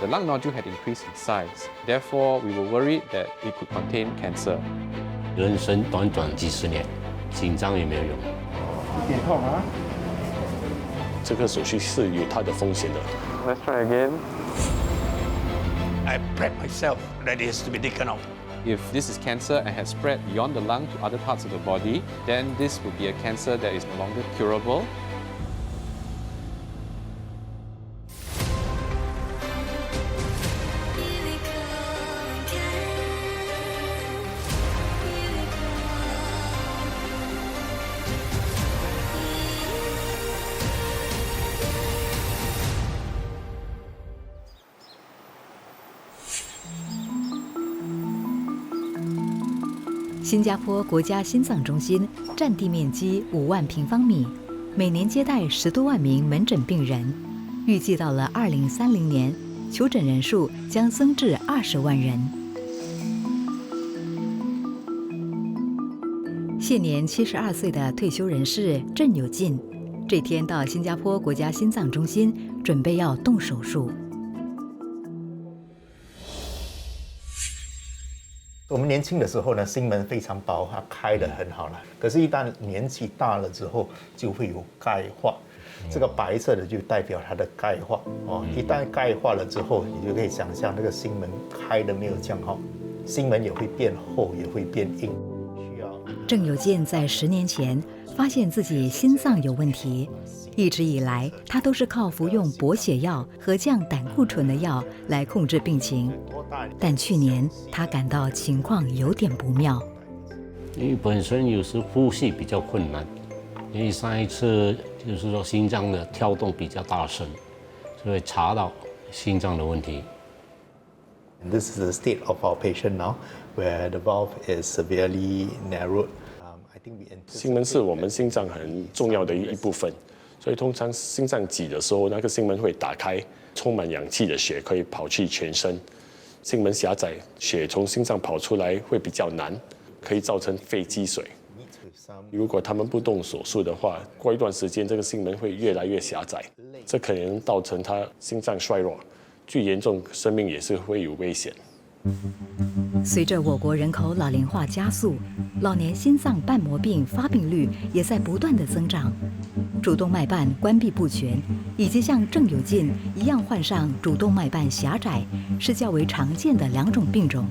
The lung nodule had increased in size. Therefore, we were worried that it could contain cancer. 人生短短几十年，紧张也没有用。一点痛啊！这个手术是有它的风险的。 Let's try again. I prep myself that is to be taken out. If this is cancer and has spread beyond the lung to other parts of the body, then this would be a cancer that is no longer curable. 新加坡国家心脏中心占地面积5万平方米，每年接待10多万名门诊病人。预计到了2030年，求诊人数将增至20万人。现年72岁的退休人士郑有进，这天到新加坡国家心脏中心，准备要动手术。 我们年轻的时候呢，心门非常薄，它开得很好了。可是，一旦年纪大了之后，就会有钙化。这个白色的就代表它的钙化哦。一旦钙化了之后，你就可以想象那个心门开的没有这样好，心门也会变厚，也会变硬。需要郑有进在10年前发现自己心脏有问题。 一直以来，他都是靠服用补血药和降胆固醇的药来控制病情。但去年，他感到情况有点不妙。因为本身有时呼吸比较困难，因为上一次就是说心脏的跳动比较大声，所以查到心脏的问题。And this is the state of our patient now, where the valve is severely narrowed. I think we 心门是我们心脏很重要的一部分。 所以通常心脏挤的时候，那个心门会打开，充满氧气的血可以跑去全身。心门狭窄，血从心脏跑出来会比较难，可以造成肺积水。如果他们不动手术的话，过一段时间这个心门会越来越狭窄，这可能造成他心脏衰弱，最严重生命也是会有危险。 随着我国人口老龄化加速，老年心脏瓣膜病发病率也在不断的增长。主动脉瓣关闭不全，以及像郑有进一样患上主动脉瓣狭窄，是较为常见的2种病种。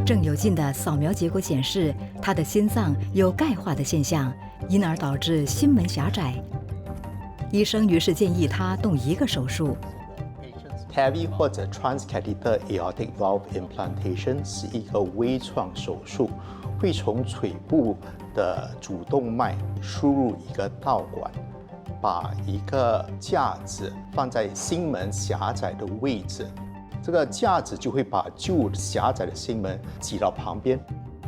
郑有进的扫描结果显示，他的心脏有钙化的现象，因而导致心门狭窄。医生于是建议他动1个手术。TAVI 或者 transcatheter aortic valve implantation 是一个微创手术，会从腿部的主动脉输入一个导管，把一个架子放在心门狭窄的位置。 这个架子就会把旧狭窄的心门挤到旁边，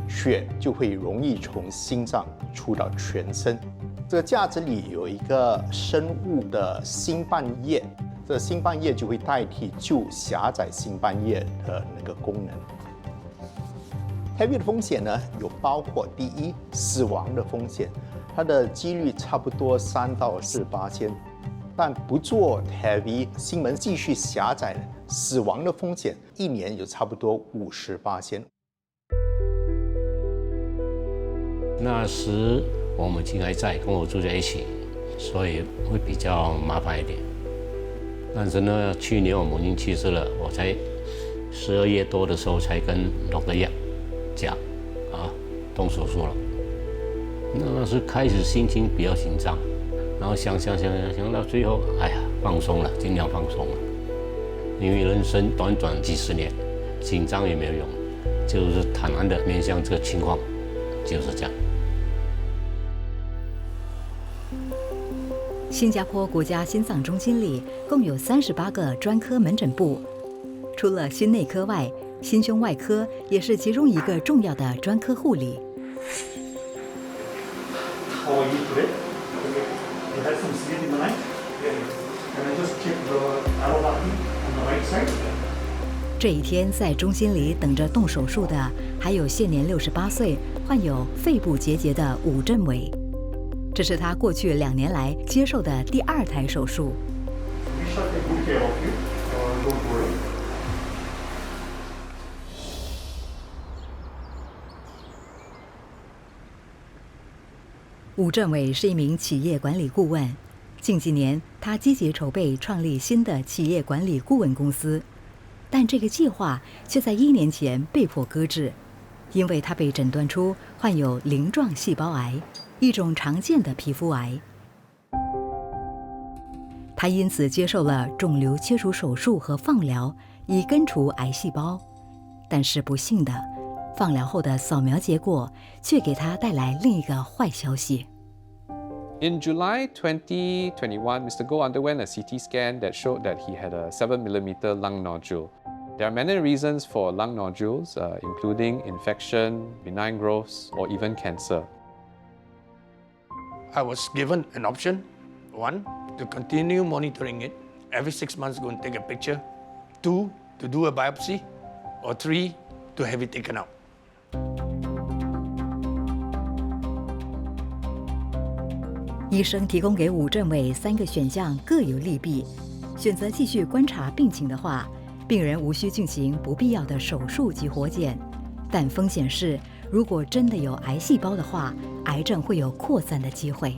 血就会容易从心脏出到全身。这个架子里有一个生物的心瓣叶，这个心瓣叶就会代替旧狭窄心瓣叶的那个功能。TAVI 的风险呢，有包括第一，死亡的风险，它的几率差不多3到4%。 但不做 TAVI， 心门继续狭窄，死亡的风险1年有差不多50%。那时我母亲还在，跟我住在一起，所以会比较麻烦一点。但是呢，去年我母亲去世了，我才12月多的时候才跟Dr. 讲，动手术了。那是开始心情比较紧张。 然后想到最后，哎呀，放松了，尽量放松了。因为人生短短几十年，紧张也没有用，就是坦然的面向这个情况，就是这样。新加坡国家心脏中心里共有38个专科门诊部，除了心内科外，心胸外科也是其中一个重要的专科护理。 You had some sleep in the night? Yeah. Can I just check the allopathy on the right side. 这一天，在中心里等着动手术的还有现年68岁、患有肺部结节的伍振伟。这是他过去2年来接受的第2台手术。We shall take good care of you. Don't worry. 伍振伟是一名企业管理顾问，近几年他积极筹备创立新的企业管理顾问公司，但这个计划却在1年前被迫搁置，因为他被诊断出患有鳞状细胞癌，一种常见的皮肤癌。他因此接受了肿瘤切除手术和放疗，以根除癌细胞。但是不幸的，放疗后的扫描结果却给他带来另一个坏消息。In July 2021, Mr. Goh underwent a CT scan that showed that he had a 7mm lung nodule. There are many reasons for lung nodules, including infection, benign growths, or even cancer. I was given an option. 1, to continue monitoring it. Every 6 months, go and take a picture. 2, to do a biopsy. Or 3, to have it taken out. 医生提供给伍振伟3个选项，各有利弊。选择继续观察病情的话，病人无需进行不必要的手术及活检，但风险是，如果真的有癌细胞的话，癌症会有扩散的机会。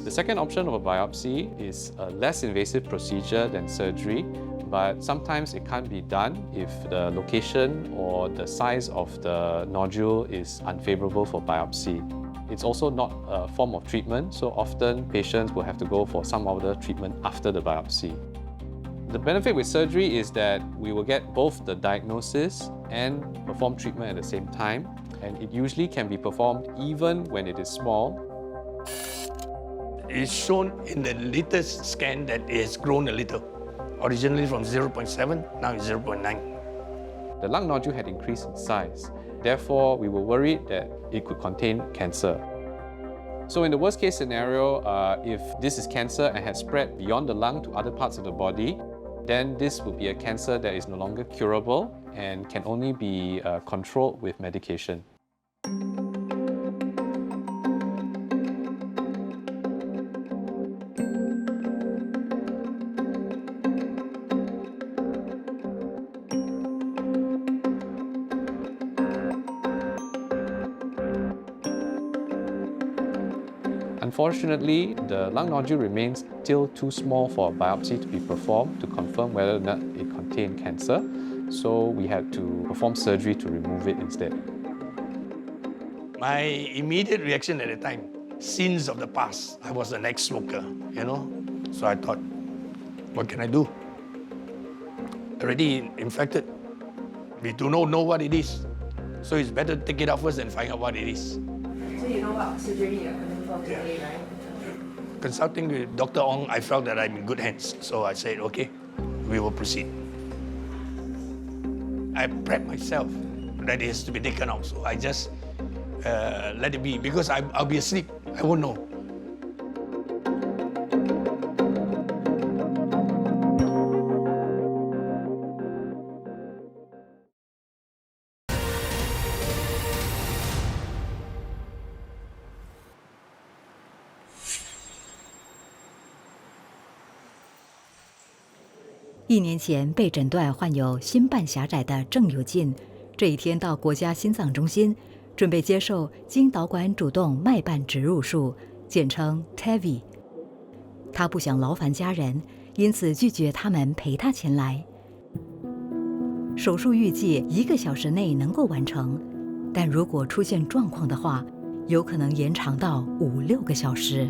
The second option of a biopsy is a less invasive procedure than surgery, but sometimes it can't be done if the location or the size of the nodule is unfavorable for biopsy. It's also not a form of treatment, so often patients will have to go for some other treatment after the biopsy. The benefit with surgery is that we will get both the diagnosis and perform treatment at the same time, and it usually can be performed even when it is small. It's shown in the latest scan that it has grown a little. Originally from 0.7, now it's 0.9. The lung nodule had increased in size. Therefore, we were worried that it could contain cancer. So in the worst case scenario, if this is cancer and has spread beyond the lung to other parts of the body, then this would be a cancer that is no longer curable and can only be controlled with medication. Unfortunately, the lung nodule remains still too small for a biopsy to be performed to confirm whether or not it contained cancer, so we had to perform surgery to remove it instead. My immediate reaction at the time, sins of the past. I was an ex-smoker, so I thought, what can I do? Already infected. We do not know what it is, so it's better to take it out first and find out what it is. So you know what surgery you're going for today, right? Consulting with Dr. Ong, I felt that I'm in good hands. So I said, okay, we will proceed. I prepped myself that it has to be taken out. So I just let it be because I'll be asleep. I won't know.1年前被诊断患有心瓣狭窄的郑有进，这一天到国家心脏中心，准备接受经导管主动脉瓣植入术，简称 TAVI。他不想劳烦家人，因此拒绝他们陪他前来。手术预计1个小时内能够完成，但如果出现状况的话，有可能延长到5-6个小时。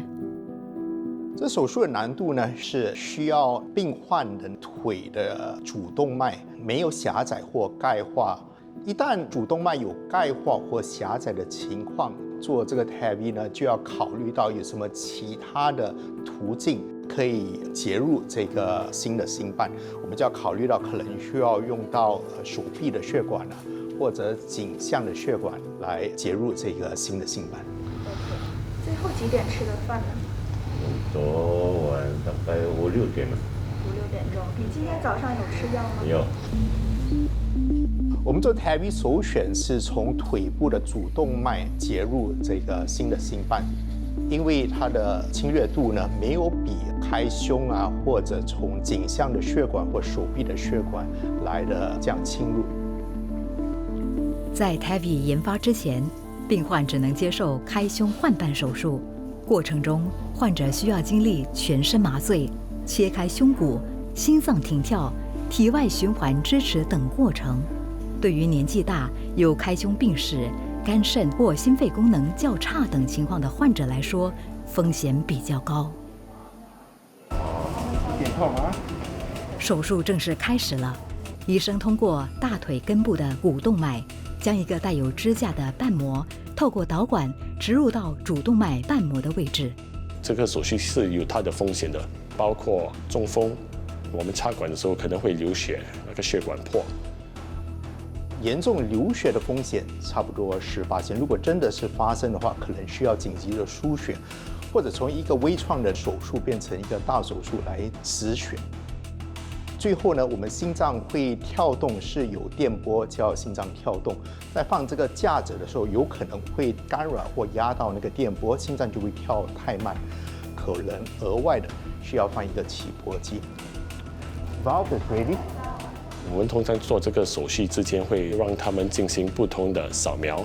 这手术的难度呢，是需要病患的腿的主动脉没有狭窄或钙化。一旦主动脉有钙化或狭窄的情况，做这个 TAVI 呢，就要考虑到有什么其他的途径可以接入这个新的心瓣。我们就要考虑到可能需要用到手臂的血管或者颈项的血管来接入这个新的心瓣。最后几点吃的饭呢？昨晚大概5、6点了。5、6点钟。你今天早上有吃药吗？有。我们做 TAVI 首选是从腿部的主动脉接入这个新的心瓣，因为它的侵略度呢没有比开胸啊或者从颈项的血管或手臂的血管来的这样侵入。在 TAVI 研发之前，病患只能接受开胸换瓣手术，过程中患者需要经历全身麻醉、切开胸骨、心脏停跳、体外循环支持等过程。对于年纪大、有开胸病史、肝肾或心肺功能较差等情况的患者来说，风险比较高。点号吗？手术正式开始了，医生通过大腿根部的股动脉，将一个带有支架的瓣膜透过导管植入到主动脉瓣膜的位置。这个手术是有它的风险的，包括中风，我们插管的时候可能会流血，那个血管破。严重流血的风险差不多10%，如果真的是发生的话，可能需要紧急的输血，或者从一个微创的手术变成一个大手术来止血。最后呢，我们心脏会跳动是有电波叫心脏跳动，在放这个架子的时候，有可能会干扰或压到那个电波，心脏就会跳太慢，可能额外的需要放一个起搏机。Valve is ready. 我们通常做这个手术之前会让他们进行不同的扫描，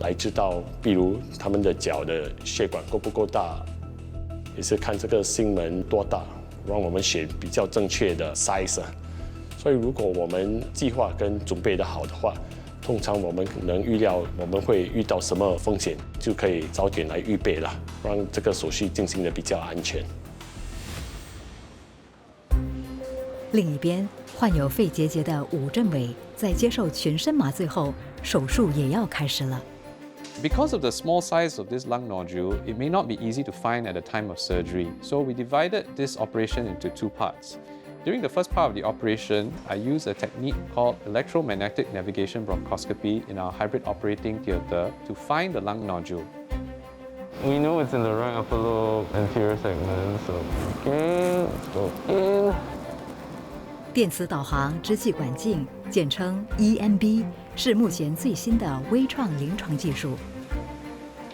来知道，比如他们的脚的血管够不够大，也是看这个心门多大，让我们选比较正确的 size。所以如果我们计划跟准备的好的话，通常我们能预料我们会遇到什么风险，就可以早点来预备了，让这个手术进行的比较安全。另一边，患有肺结节的吴振伟在接受全身麻醉后，手术也要开始了。Because of the small size of this lung nodule, it may not be easy to find at the time of surgery. So we divided this operation into 2 parts. During the first part of the operation, I used a technique called electromagnetic navigation bronchoscopy in our hybrid operating theatre to find the lung nodule. We know it's in the right upper lobe anterior segment, so okay, let's go in. 电磁导航支气管镜，简称 EMB， 是目前最新的微创临床技术。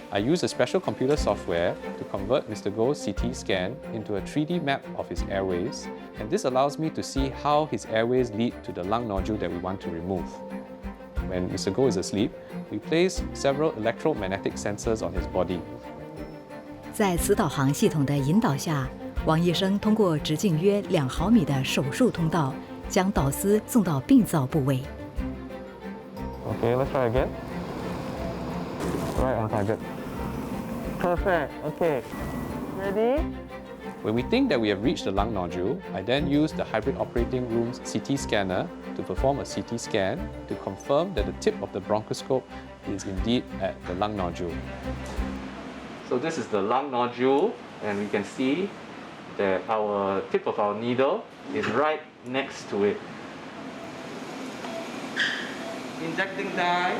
I used a special computer software to convert Mr. Goh's CT scan into a 3D map of his airways, and this allows me to see how his airways lead to the lung nodule that we want to remove. When Mr. Goh is asleep, we place several electromagnetic sensors on his body. 在磁导航系统的引导下，王医生通过直径约2毫米的手术通道，将导丝送到病灶部位。Okay, let's try again. Right on target. Perfect. Okay. Ready? When we think that we have reached the lung nodule, I then use the hybrid operating room's CT scanner to perform a CT scan to confirm that the tip of the bronchoscope is indeed at the lung nodule. So this is the lung nodule, and we can see that our tip of our needle is right next to it. Injecting dye.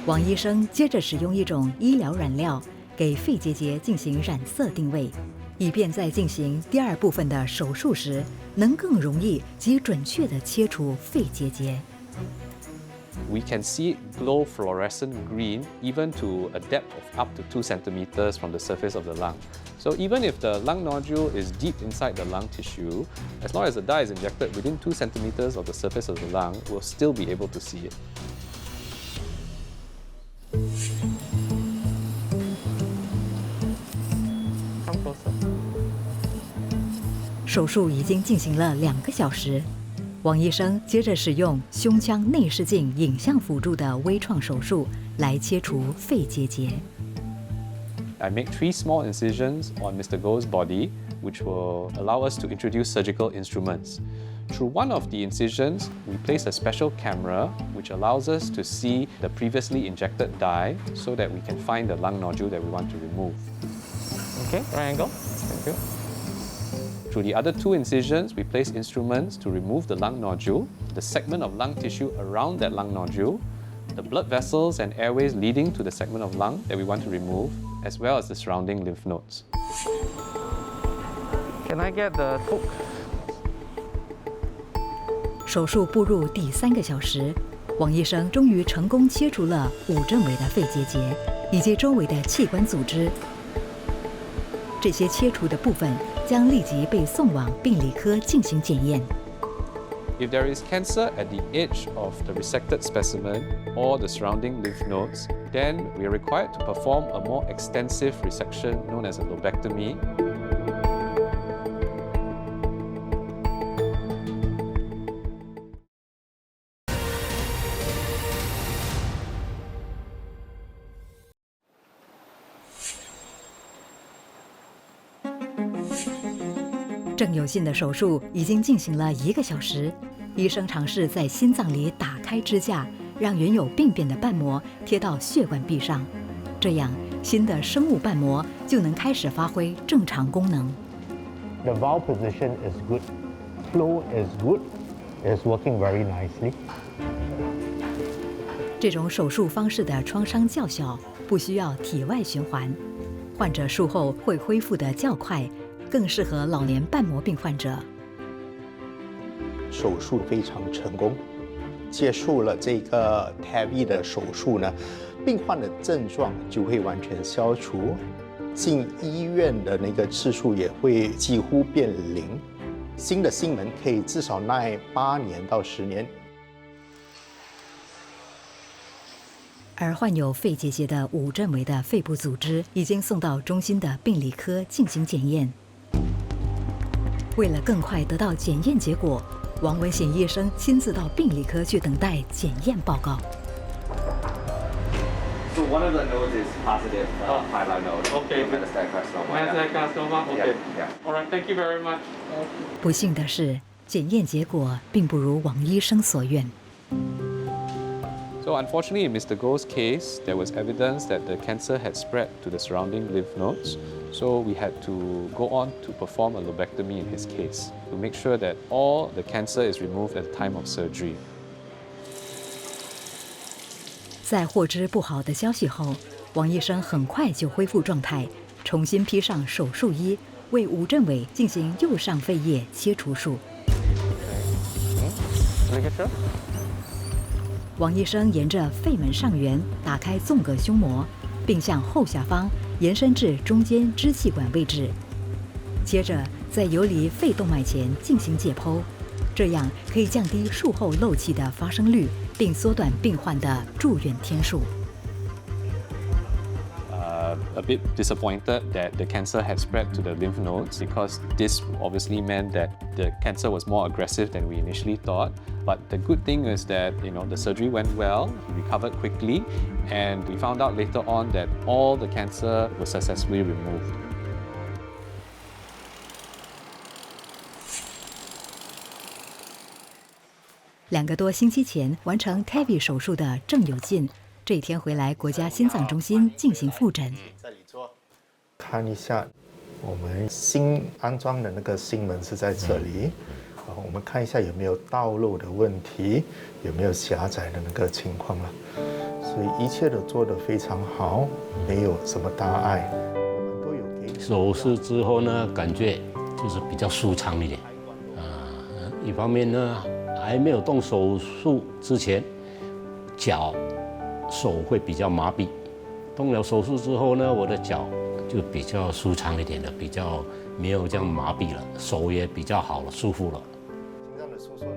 王医生接着使用一种医疗染料给肺结节进行染色定位，以便在进行第2部分的手术时，能更容易及准确地切除肺结节。We can see it glow fluorescent green even to a depth of up to 2 centimeters from the surface of the lung. So even if the lung nodule is deep inside the lung tissue, as long as the dye is injected within 2 centimeters of the surface of the lung, we'll still be able to see it. 手术已经进行了2个小时，王医生接着使用胸腔内视镜影像辅助的微创手术来切除肺结节。I make 3 small incisions on Mr. Goh's body, which will allow us to introduce surgical instruments. Through one of the incisions, we place a special camera which allows us to see the previously injected dye so that we can find the lung nodule that we want to remove. Okay, right angle. Thank you. Through the other 2 incisions, we place instruments to remove the lung nodule, the segment of lung tissue around that lung nodule, the blood vessels and airways leading to the segment of lung that we want to remove, as well as the surrounding lymph nodes. Can I get the hook? 手术步入第3个小时，王医生终于成功切除了5正围的肺结节以及周围的器官组织。这些切除的部分将立即被送往病理科进行检验。If there is cancer at the edge of the resected specimen or the surrounding lymph nodes, then we are required to perform a more extensive resection known as a lobectomy. 郑有信的手术已经进行了1个小时，医生尝试在心脏里打开支架，让原有病变的瓣膜贴到血管壁上，这样新的生物瓣膜就能开始发挥正常功能。The valve position is good, flow is good, it's working very nicely. 这种手术方式的创伤较小，不需要体外循环，患者术后会恢复得较快，更适合老年瓣膜病患者。手术非常成功，结束了这个 TAVI 的手术呢，病患的症状就会完全消除，进医院的那个次数也会几乎变0。新的心门可以至少耐8年到10年。而患有肺结节的5正围的肺部组织已经送到中心的病理科进行检验。为了更快得到检验结果，王文显医生亲自到病理科去等待检验报告。So one of the nodes is positive pilot node. Okay. Metastatic carcinoma. Metastatic carcinoma. Okay. Yeah. All right. Thank you very much. 不幸的是，检验结果并不如王医生所愿。So unfortunately, in Mr. Goh's case, there was evidence that the cancer had spread to the surrounding lymph nodes. So we had to go on to perform a lobectomy in his case to make sure that all the cancer is removed at the time of surgery. 在获知不好的消息后，王医生很快就恢复状态，重新披上手术衣，为5正围进行右上肺叶切除术。王医生沿着肺门上缘打开纵隔胸膜，并向后下方延伸至中间支气管位置，接着在游离肺动脉前进行解剖，这样可以降低术后漏气的发生率，并缩短病患的住院天数。A bit disappointed that the cancer had spread to the lymph nodes because this obviously meant that the cancer was more aggressive than we initially thought. But the good thing is that the surgery went well, he recovered quickly, and we found out later on that all the cancer was successfully removed. 2个多星期前完成 TAVI 手术的郑有进，这一天回来国家心脏中心进行复诊。这里做，看一下我们新安装的那个心门是在这里。我们看一下有没有道路的问题，有没有狭窄的那个情况了。所以一切都做得非常好，没有什么大碍。我们都有给手术之后呢，感觉就是比较舒畅一点。一方面呢，还没有动手术之前，手会比较麻痹。动了手术之后呢，我的脚就比较舒畅一点了，比较没有这样麻痹了，手也比较好了，舒服了。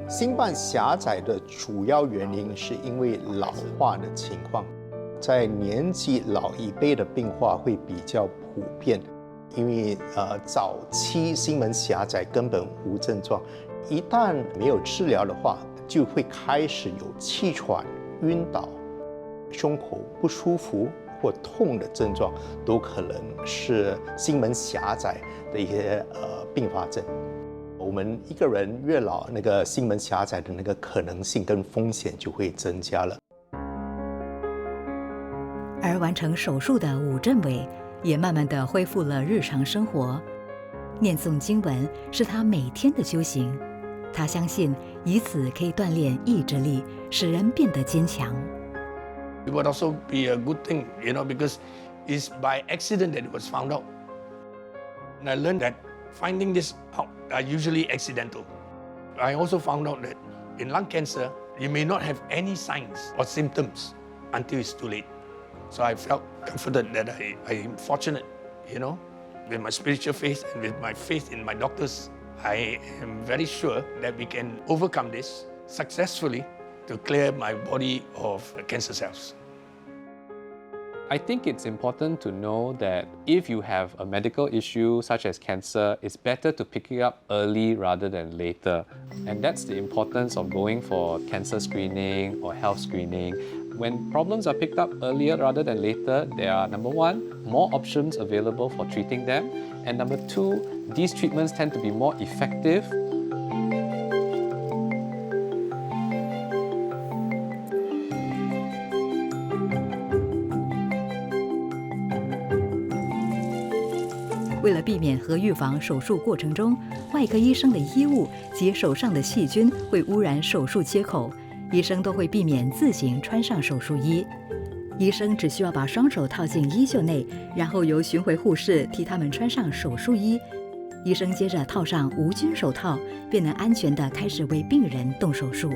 心瓣狭窄的主要原因是因为老化的情况，在年纪老一辈的病患会比较普遍，因为早期心门狭窄根本无症状，一旦没有治疗的话，就会开始有气喘、晕倒、胸口不舒服或痛的症状，都可能是心门狭窄的一些并发症。我们一个人越老，那个心门狭窄的那个可能性跟风险就会增加了。而完成手术的5正围也慢慢地恢复了日常生活。念诵经文是他每天的修行，他相信以此可以锻炼意志力，使人变得坚强。It would also be a good thing, because it's by accident that it was found out. And I learned that Finding this out are usually accidental. I also found out that in lung cancer, you may not have any signs or symptoms until it's too late. So I felt comforted that I am fortunate, with my spiritual faith and with my faith in my doctors. I am very sure that we can overcome this successfully to clear my body of cancer cells. I think it's important to know that if you have a medical issue such as cancer, it's better to pick it up early rather than later. And that's the importance of going for cancer screening or health screening. When problems are picked up earlier rather than later, there are, number one, more options available for treating them. And number two, these treatments tend to be more effective.为了避免和预防手术过程中外科医生的衣物及手上的细菌会污染手术切口，医生都会避免自行穿上手术衣。医生只需要把双手套进衣袖内，然后由巡回护士替他们穿上手术衣。医生接着套上无菌手套，便能安全地开始为病人动手术。